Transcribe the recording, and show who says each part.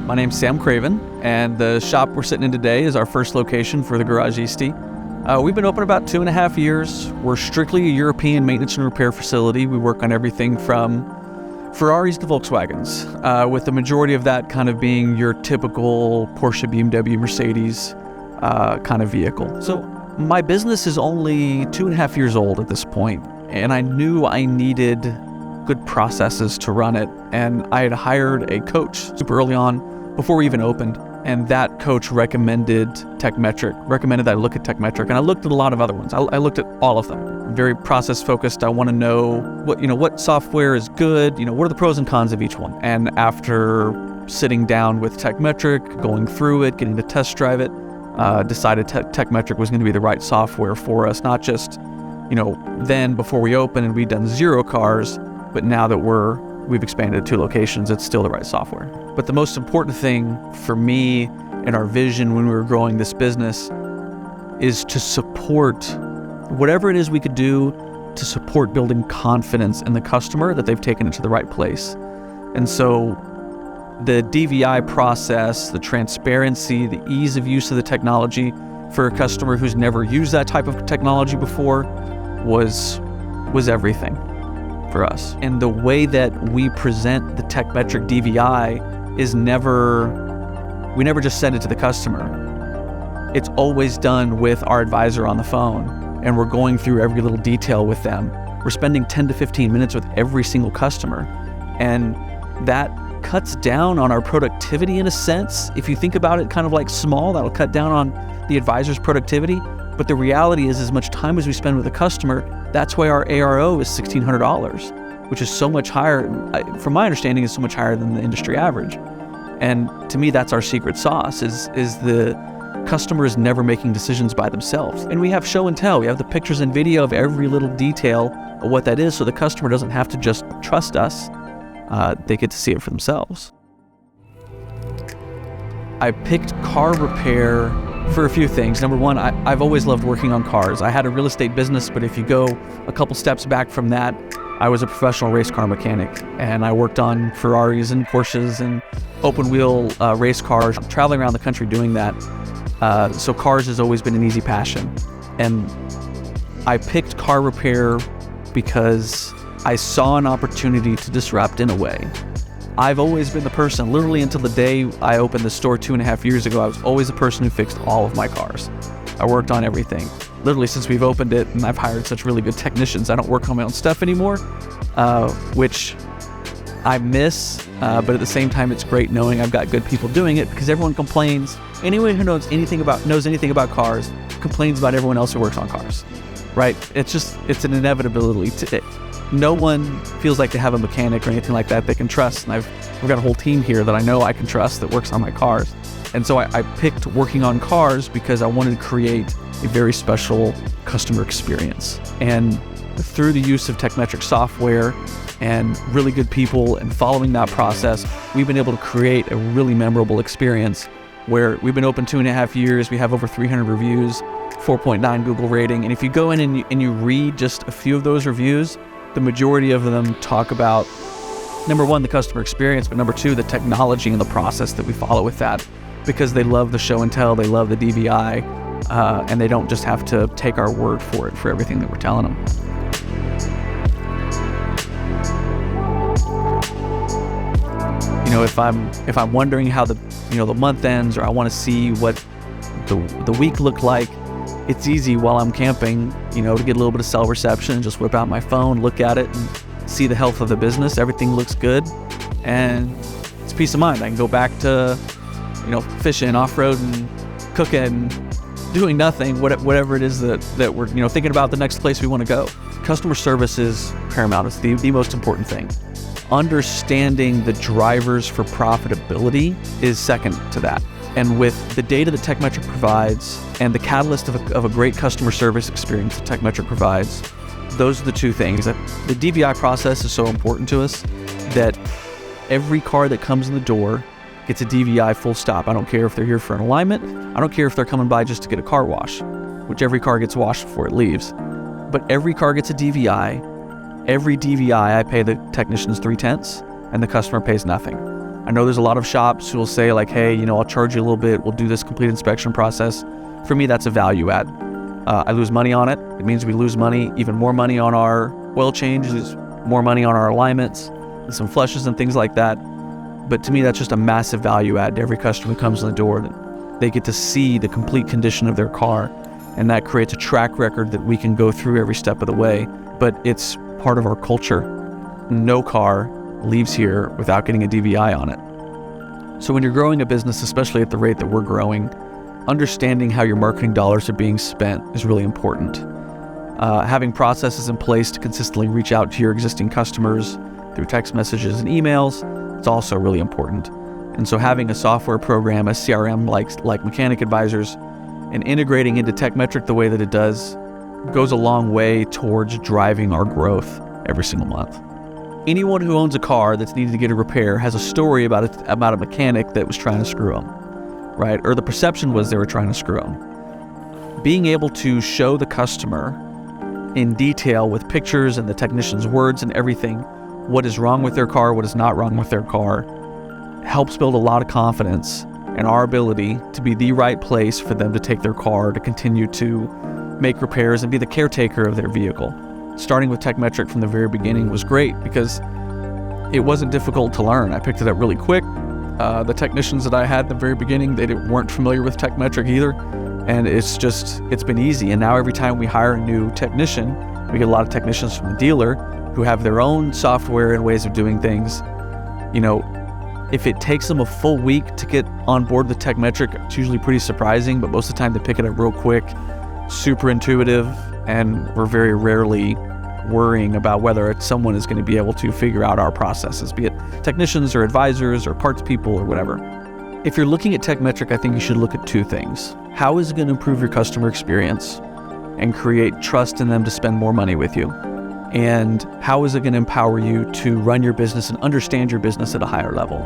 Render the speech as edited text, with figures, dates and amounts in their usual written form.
Speaker 1: My name's Sam Craven, and the shop we're sitting in today is our first location for the Garagisti. We've been open about 2.5 years. We're strictly a European maintenance and repair facility. We work on everything from Ferraris to Volkswagens, with the majority of that kind of being your typical Porsche, BMW, Mercedes kind of vehicle. So my business is only 2.5 years old at this point, and I knew I needed good processes to run it. And I had hired a coach super early on before we even opened. And that coach recommended Tekmetric, recommended that I look at Tekmetric. And I looked at a lot of other ones. I looked at all of them. Very process focused. I want to know what software is good, what are the pros and cons of each one. And after sitting down with Tekmetric, going through it, getting to test drive it, decided Tekmetric was going to be the right software for us. Not just, then before we opened and we'd done 0 cars, but now that we've expanded to 2 locations, it's still the right software. But the most important thing for me and our vision when we were growing this business is to support whatever it is we could do to support building confidence in the customer that they've taken it to the right place. And so the DVI process, the transparency, the ease of use of the technology for a customer who's never used that type of technology before was everything for us. And the way that we present the Tekmetric DVI is we never just send it to the customer. It's always done with our advisor on the phone, and we're going through every little detail with them. We're spending 10 to 15 minutes with every single customer, and that cuts down on our productivity in a sense. If you think about it kind of like small, that'll cut down on the advisor's productivity. But the reality is, as much time as we spend with a customer, that's why our ARO is $1,600, which is so much higher, from my understanding, is so much higher than the industry average. And to me, that's our secret sauce, is the customer is never making decisions by themselves. And we have show and tell. We have the pictures and video of every little detail of what that is, so the customer doesn't have to just trust us. They get to see it for themselves. I picked car repair for a few things. Number one, I've always loved working on cars. I had a real estate business, but if you go a couple steps back from that, I was a professional race car mechanic, and I worked on Ferraris and Porsches and open wheel race cars, traveling around the country doing that. So cars has always been an easy passion. And I picked car repair because I saw an opportunity to disrupt in a way. I've always been the person, literally until the day I opened the store 2.5 years ago, I was always the person who fixed all of my cars. I worked on everything. Literally since we've opened it, and I've hired such really good technicians, I don't work on my own stuff anymore, which I miss, but at the same time, it's great knowing I've got good people doing it, because everyone complains. Anyone who knows anything about cars complains about everyone else who works on cars, right? It's an inevitability. No one feels like they have a mechanic or anything like that they can trust. And we've got a whole team here that I know I can trust that works on my cars. And so I picked working on cars because I wanted to create a very special customer experience. And through the use of Tekmetric software and really good people and following that process, we've been able to create a really memorable experience where we've been open 2.5 years. We have over 300 reviews, 4.9 Google rating. And if you go in and you read just a few of those reviews, the majority of them talk about, number one, the customer experience, but number two, the technology and the process that we follow with that, because they love the show and tell, they love the DVI, and they don't just have to take our word for it for everything that we're telling them. If I'm wondering how the month ends, or I want to see what the week looked like, it's easy while I'm camping, to get a little bit of cell reception, just whip out my phone, look at it, and see the health of the business. Everything looks good, and it's peace of mind. I can go back to, fishing, off-road, and cooking, doing nothing, whatever it is that we're, thinking about the next place we want to go. Customer service is paramount. It's the most important thing. Understanding the drivers for profitability is second to that. And with the data that Tekmetric provides and the catalyst of a great customer service experience that Tekmetric provides, those are the two things. That the DVI process is so important to us that every car that comes in the door gets a DVI full stop. I don't care if they're here for an alignment. I don't care if they're coming by just to get a car wash, which every car gets washed before it leaves. But every car gets a DVI. Every DVI, I pay the technicians 3/10, and the customer pays nothing. I know there's a lot of shops who will say like, hey, I'll charge you a little bit, we'll do this complete inspection process. For me, that's a value add. I lose money on it. It means we lose money, even more money on our oil changes, more money on our alignments, and some flushes and things like that. But to me, that's just a massive value add to every customer who comes in the door. That they get to see the complete condition of their car, and that creates a track record that we can go through every step of the way. But it's part of our culture. No car leaves here without getting a DVI on it. So when you're growing a business, especially at the rate that we're growing, understanding how your marketing dollars are being spent is really important. Having processes in place to consistently reach out to your existing customers through text messages and emails, it's also really important. And so having a software program, a CRM like Mechanic Advisors, and integrating into Tekmetric the way that it does goes a long way towards driving our growth every single month. Anyone who owns a car that's needed to get a repair has a story about a mechanic that was trying to screw them, right? Or the perception was they were trying to screw them. Being able to show the customer in detail with pictures and the technician's words and everything what is wrong with their car, what is not wrong with their car, helps build a lot of confidence in our ability to be the right place for them to take their car to continue to make repairs and be the caretaker of their vehicle. Starting with Tekmetric from the very beginning was great because it wasn't difficult to learn. I picked it up really quick. The technicians that I had at the very beginning, they weren't familiar with Tekmetric either. And it's been easy. And now every time we hire a new technician, we get a lot of technicians from the dealer who have their own software and ways of doing things. If it takes them a full week to get on board with Tekmetric, it's usually pretty surprising, but most of the time they pick it up real quick, super intuitive, and we're very rarely worrying about whether someone is going to be able to figure out our processes, be it technicians or advisors or parts people or whatever. If you're looking at Tekmetric, I think you should look at two things. How is it going to improve your customer experience and create trust in them to spend more money with you? And how is it going to empower you to run your business and understand your business at a higher level?